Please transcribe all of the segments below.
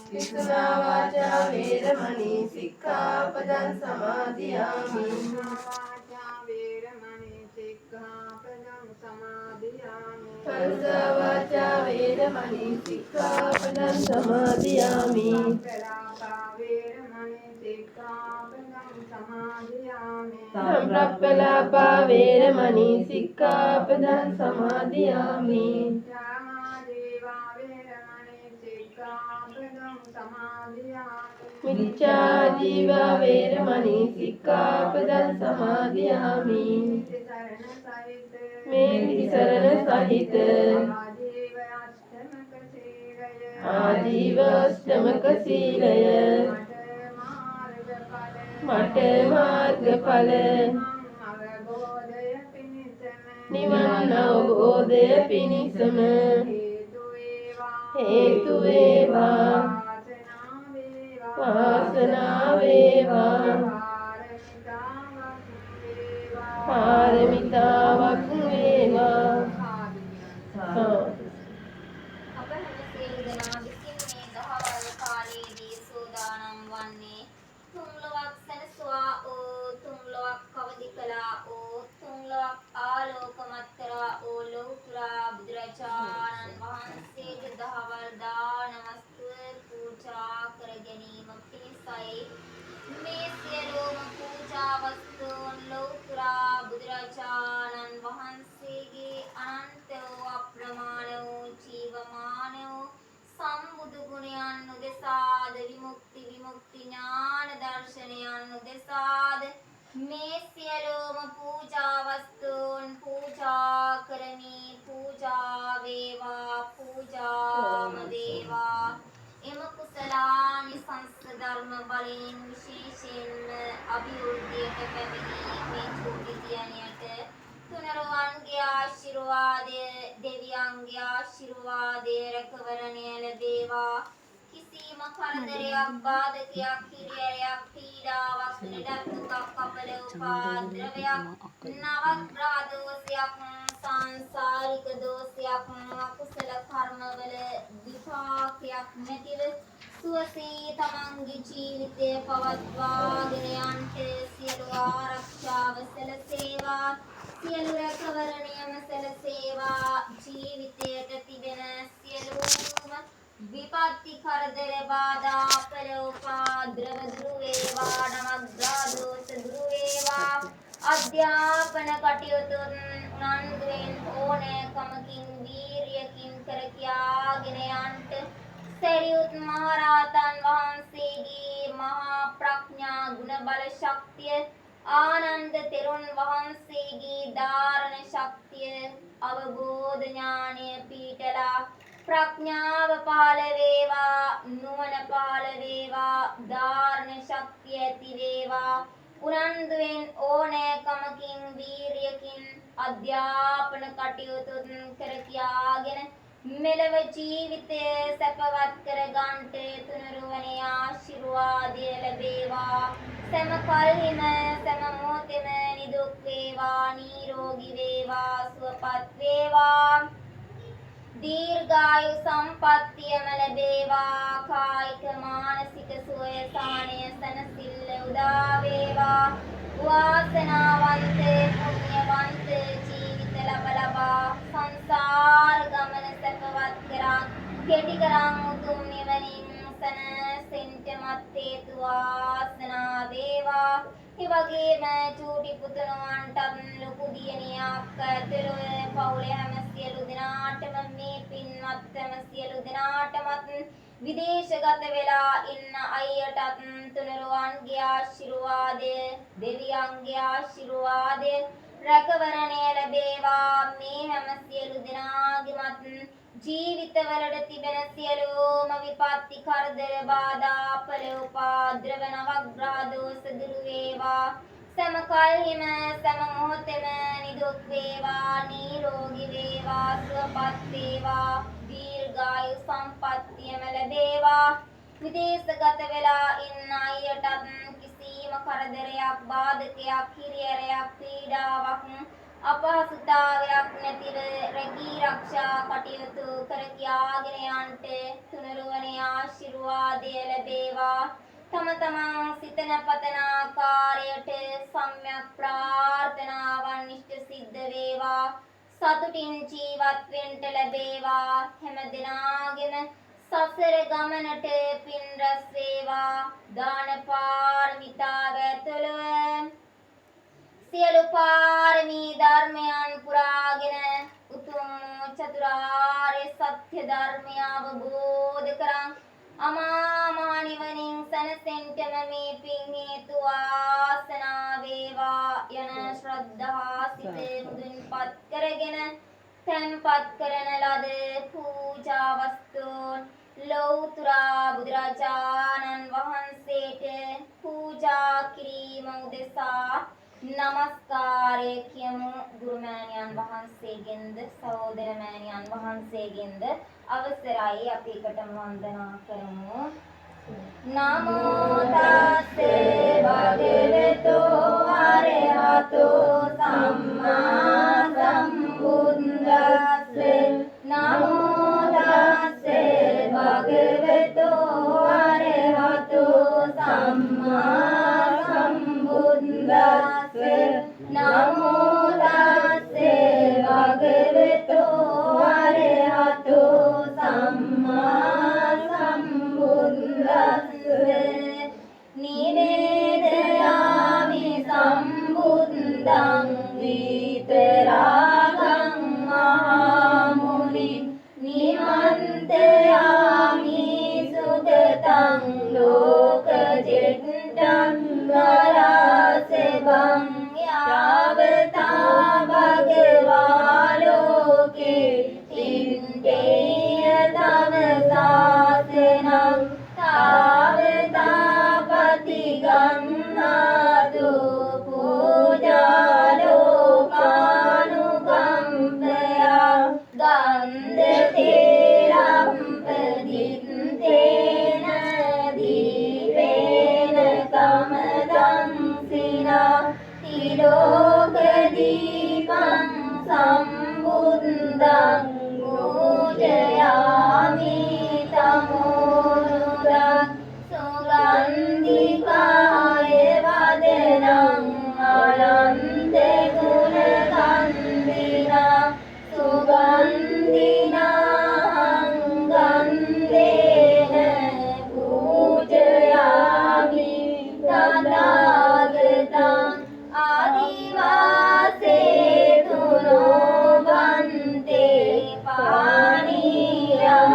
පිසුනා වාචා වේරමණී සික්ඛාපදං සමාදියාමි. පරුසා වාචා වේරමණී සික්ඛාපදං සමාදියාමි. සම්ප්‍රප්පලාපා වේරමණී සික්ඛාපදං සමාදියාමි. මිච්ඡා ජීවා වේරමණී සික්ඛාපදං සමාදියාමි. මේ තිසරණ සහිත ආජීව අෂ්ටමක සීලය මට මාර්ගඵල නිවන් අවබෝධය පිණිසම හේතු වේවා. වාසනාව වේවා. පාරමිතාවක් වේවා. අප හැම සියලු දෙනා විසින් මේ දහවල් කාලයේදී සෝදානම් වන්නේ තුන්ලොවක් සැනසුවා වූ, තුන්ලොවක් කවදි කළා වූ, තුන්ලොවක් ආලෝකමත් කරා වූ ලෞතුරා බුදුරජාණන් වහන්සේගේ දහවල් දාන වස්තුව පූජා කර ගැනීම පිණිසයි. මේ සියලුම පූජා වස්තුන් ලෞතුරා බුදුරජාණන් වහන්සේගේ අනන්ත වූ අප්‍රමාණ වූ ජීවමාන වූ සම්බුදු ගුණයන් උදෙසාද විමුක්ති ඥාන දර්ශනයන් උදෙසාද මේ සියලුම පූජා වස්තුන් පූජා කරමි. පූජා වේවා. පූජාම වේවා. එම කුසලානිසංස ධර්ම බලයෙන් විශේෂයෙන්ම අභිවෘද්ධියට පැමිණි මේ චූටි දියණියට තුනරුවන්ගේ ආශිර්වාදය, දෙවියන්ගේ ආශිර්වාදය රැකවරණය ලැබේවා. කිසිම කරදරයක්, බාධකයක්, හිරිහැරයක්, පීඩාවක්, ලෙඩක්, දුකක්, අපල උපද්‍රවයක්, නවග්‍රහ දෝෂයක්, සංසාරික දෝෂයක්, අකුසල කර්මවල විපාකයක් නැතිව සුවසේ තමන්ගේ ජීවිතය පවත්වාගෙන යන්නට සියලු ආරක්ෂාව සැලසේවා. සියලු රැකවරණයම සැලසේවා. ජීවිතයට තිබෙන සියලුම විපත්ති කරදර බාධා අපල උපද්‍රව දුරු වේවා. නවග්‍රහ දෝෂ දුරු වේවා. අධ්‍යාපන කටයුතු උනන්දුවෙන් ඕනෑකමකින් වීරියකින් කර කියාගෙන යන්නට සරියුත් මහරහතන් වහන්සේගේ මහා ප්‍රඥා ගුණ බල ශක්තිය, ආනන්ද තෙරුන් වහන්සේගේ ධාරණ ශක්තිය, අවබෝධ ඥානය පිහිටලා ප්‍රඥාව පහළ වේවා. නුවණ පහළ වේවා. ධාරණ ශක්තිය ඇති වේවා. උනන්දුවෙන් ඕනෑකමකින් වීරියකින් අධ්‍යාපන කටයුතු කර කියාගෙන මෙලව ජීවිතය සැපවත් කර ගන්නට තුනුරුවනේ ආශිර්වාදය ලැබේවා. සෑම කල්හිම සෑම මොහොතෙම නිදුක් වේවා. නිරෝගී වේවා. සුවපත් වේවා. දීර්ඝායු සම්පන්නියම ලැබේවා. කායික මානසික සුවය සානය සනසිල්ල උදා වේවා. වාසනාවන්ත පුණ්‍යවන්ත ජීවිත ලබා සංසාර ගමන සැපවත් කරා කෙටි කරන් උතුම් නිවනින් සැනසෙන්නට මත් හේතු වාසනා වේවා. ඒ වගේම චූටි පුතණුවන්ටත් ලොකු දියණියක් ඇතුළු පවුලේ හැම සියලු දෙනාටම මේ පින්වත් හැම සියලු දෙනාටමත් විදේශගත වෙලා ඉන්න අයියටත් තුනුරුවන්ගේ ආශිර්වාදය, දෙවියන්ගේ ආශිර්වාදය රැකවරණය ලැබේවා. මේ හැම සියලු දෙනාගේමත් ජීවිතවලට තිබෙන සියලුම විපත්ති කරදර බාධා අපල උපද්‍රව නවග්‍රහ දෝෂ දුරු වේවා. සෑම කල්හිම සෑම මොහොතෙම නිදුක් වේවා. නිරෝගී වේවා. සුවපත් වේවා. දීර්ඝායු සම්පන්නියම ලැබේවා. විදේශගත වෙලා ඉන්න අයටත් කිසිම කරදරයක්, බාධකයක්, හිරිහැරයක්, පීඩාවක්, අපහසුතාවයක් නැතිව රැකී ආරක්ෂා කටයුතු කර කියාගෙන යන්නට තුනුරුවනේ ආශිර්වාදය ලැබේවා. තම තමන් සිතන පතන ආකාරයට සම්‍යක් ප්‍රාර්ථනාවන් ඉෂ්ට සිද්ධ වේවා. සතුටින් ජීවත් වෙන්න ලැබේවා. හැම දිනාගෙම සසර ගමනට පින් රැස් වේවා. දාන පාරමිතාව ඇතුළුව සියලු පාරමී ධර්මයන් පුරාගෙන උතුම් චතුරාර්ය සත්‍ය ධර්මය අවබෝධ කරන් අමා මහ නිවනින් සැනසෙන්නම මේ පින් හේතු වාසනා වේවා යන ශ්‍රද්ධා සිතේ මුදුන්පත් කරගෙන තැන්පත් කරන ලද පූජා වස්තුන් ලෞතර බුදුරජාණන් වහන්සේට පූජා කිරීම උදෙසා නමස්කාරය කියමු. ගුරුමෑණියන් වහන්සේගෙන්ද සහෝදර මෑණියන් වහන්සේගෙන්ද අවසරයි අපි එකටම වන්දනා කරමු. නමෝ තස්සේ භගවතු අරහතෝ සම්මා සම්බුද්දස්සේ නමෝ තස්සේ භගවතු අරහතෝ සම්මා සම්බුද්දස්සේ නමෝ තස්සේ භගවතු අරහතෝ සම්මා සම්බුද්දස්සේ නිවේදයාමි සම්බුද්ධං විතරාගං මහමුනි නිමන්තයාමි සුගතං ලෝකජෙට්ටං වරසෙබං යාවතා භගවා ලෝකේ තින්තේය තව සාසනං තාවතා පතිගන්නාතු පූජා ලෝකානුකම්පයා ගන්ධතේරම් පදිත්තේන දීපේන සමදං සිනා තිලෝකදීපං සම්බුද්ධං පූජයාමි තමෝනුදං සුගන්ධිකාය වදනං අනන්ත ගුණගන්ධිනා සුගන්ධිනාං ගන්ධේන පූජයාමි තථාගතං ආදිවාසේ තුනෝ වන්තේ පානීයං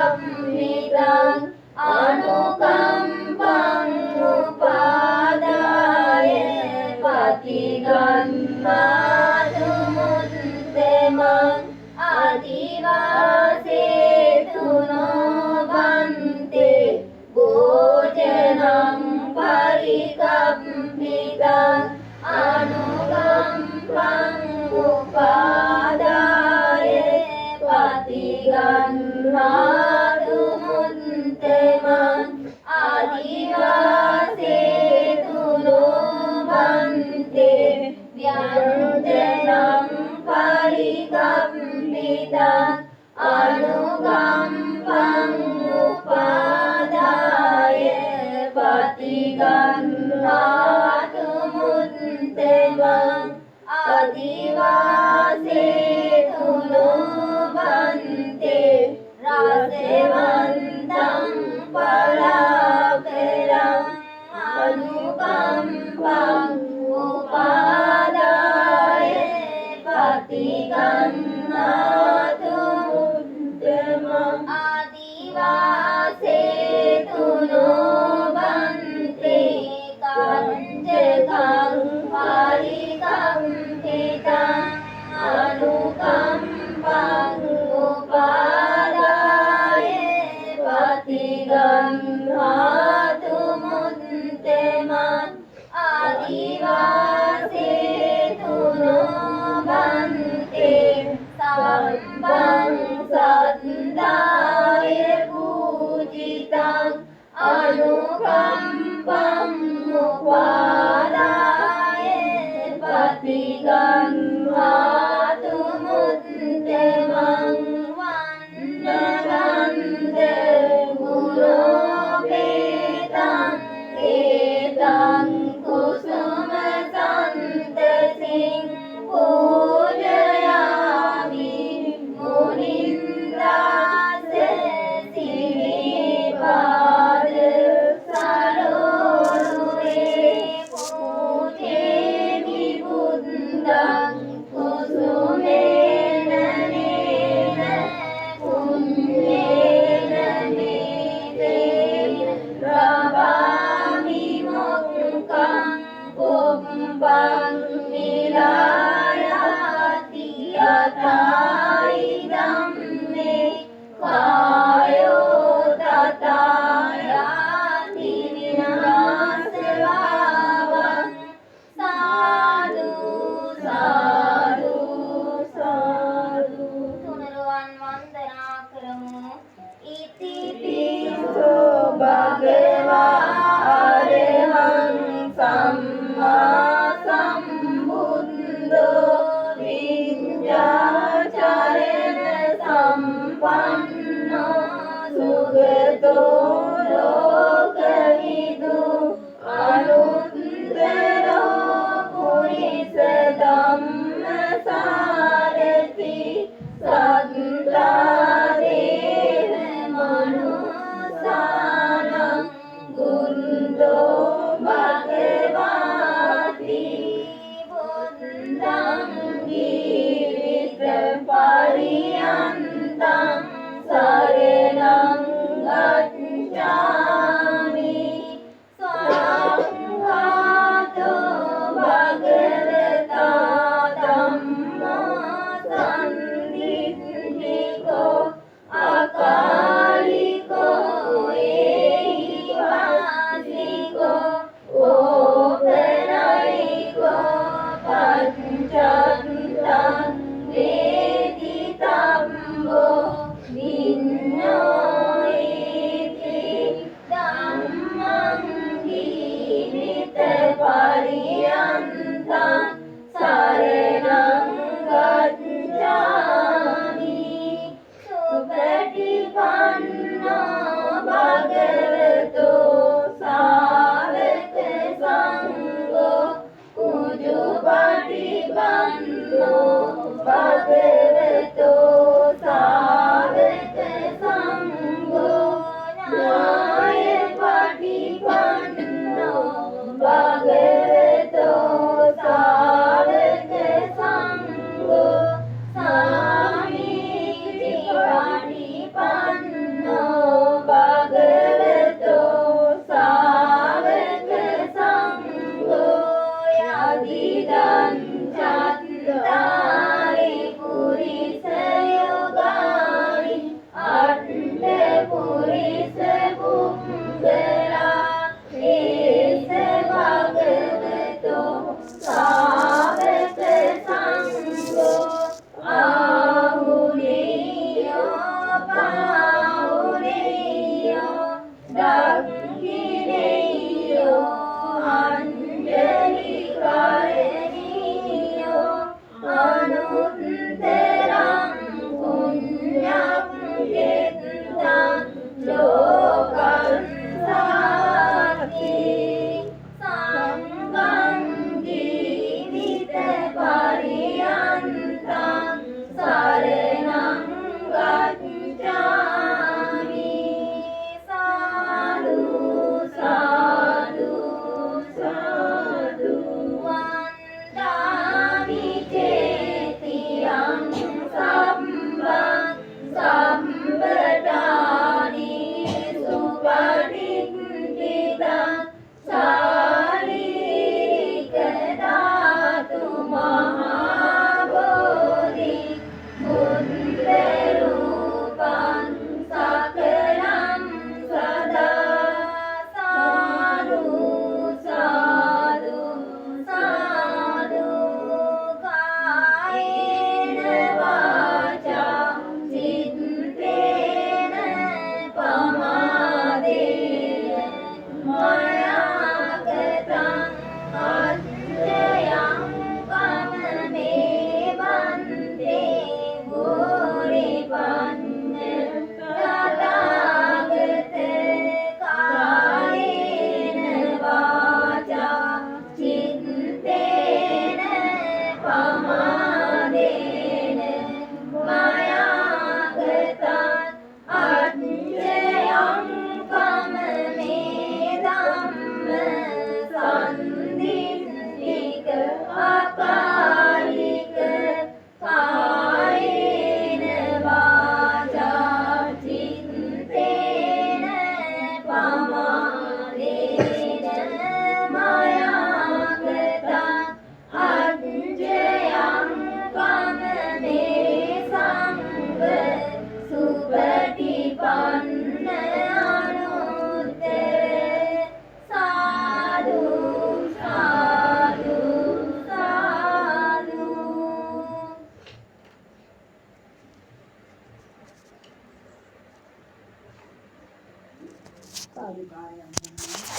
පරිකම්මිතං අනුකම්පං උපාදාය පතිගන්නාතු මුත්තමං ආදිවාසේ තුනෝ වන්තේ භෝජනං පරිකම්මිතං අනුකම්පං උපාදාය පතිගන්නාතු මුත්තමං ආදිවාසේ තුනෝ වන්තේ ව්‍යංජනං පරිකම්මිතං අනුකම්පං උපාදාය පතිගන්නාතු මුත්තමං ආදිවාසේ තුනෝ වන්තේ රසවන්තං පලාකරං අනුකම්පං උපාදාය පතිගන්නාතු මුත්තමං ආදිවාසේ තුනෝ වන්තේ කංජකං පරිකම්පිතං අනුකම්පං උපාදාය පතිගන්නාතු මුත්තමං ආදිවාසේ තුනෝ වන්තේ පුත්‍රාදේව මනුසානං ගුණ්ඩෝ භගවාති බුද්ධං ගීවිත පරියන්තං සරණං ගච්ඡාමි ස්වාගතෝ භගවතා ධම්මෝ සම්දිත්තිකෝ අකාලිකෝ ඒහිවාසිකෝ ඕපනයිකෝ පච්චත්තං වේදිතම්බෝ විඤ්ඤෝයිති ධම්මං ගීවිත පරියන්තං සරණං ගච්ඡාමි සුපටිපන්නෝ භගවතෝ සාවක සංඝෝ උජුපටිපන්නෝ භගවතෝ සාවක සංඝෝ ඥාය පටිපන්නෝ භගවතෝ සාවක සංඝෝ සාමීචි පටිපන්නෝ භගවතෝ සාවක සංඝෝ යදිදං චත්තාරි පුරිස යෝගානි අට්ඨ පුරිස පුංගලා ඒස භගවතෝ සාවක සංඝෝ ආහුනේයෝ පාහුනේයෝ දක්ඛිනේයෝ අංජලි කරණීයෝ අනුත්තරං පුඤ්ඤං ගෙත්තං ලෝකං සාති සංඝං ජීවිත පරියන්තං සරණං ගච්ඡාමි සාදු සාදු සාදු වන්දාමි චේතියං සම්බං සම්බදානි සුපටිච්චිතං සාරීරික ධාතු මහා බෝධි බුද්ධ රූපං සකලං සදා සාදු සාදු සාදු කායේන වාචා චිත්තේන පමාදේන මයා ගතං අච්චයං කමමේ වන්දේ ගෝරිපඤ්ඤ තථාගත කායේන වාචා චිත්තේන පමාදේන මයා ගතං අච්චයං කමමේ ධම්ම සම්දිත්තික අකාලික කායේන වාචා චිත්තේන පමාදේන මයා ගතං අච්චයං කමමේ සංඝ සුපටිපන්න අනුත්තර සාදු සාදු සාදු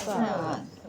සාදු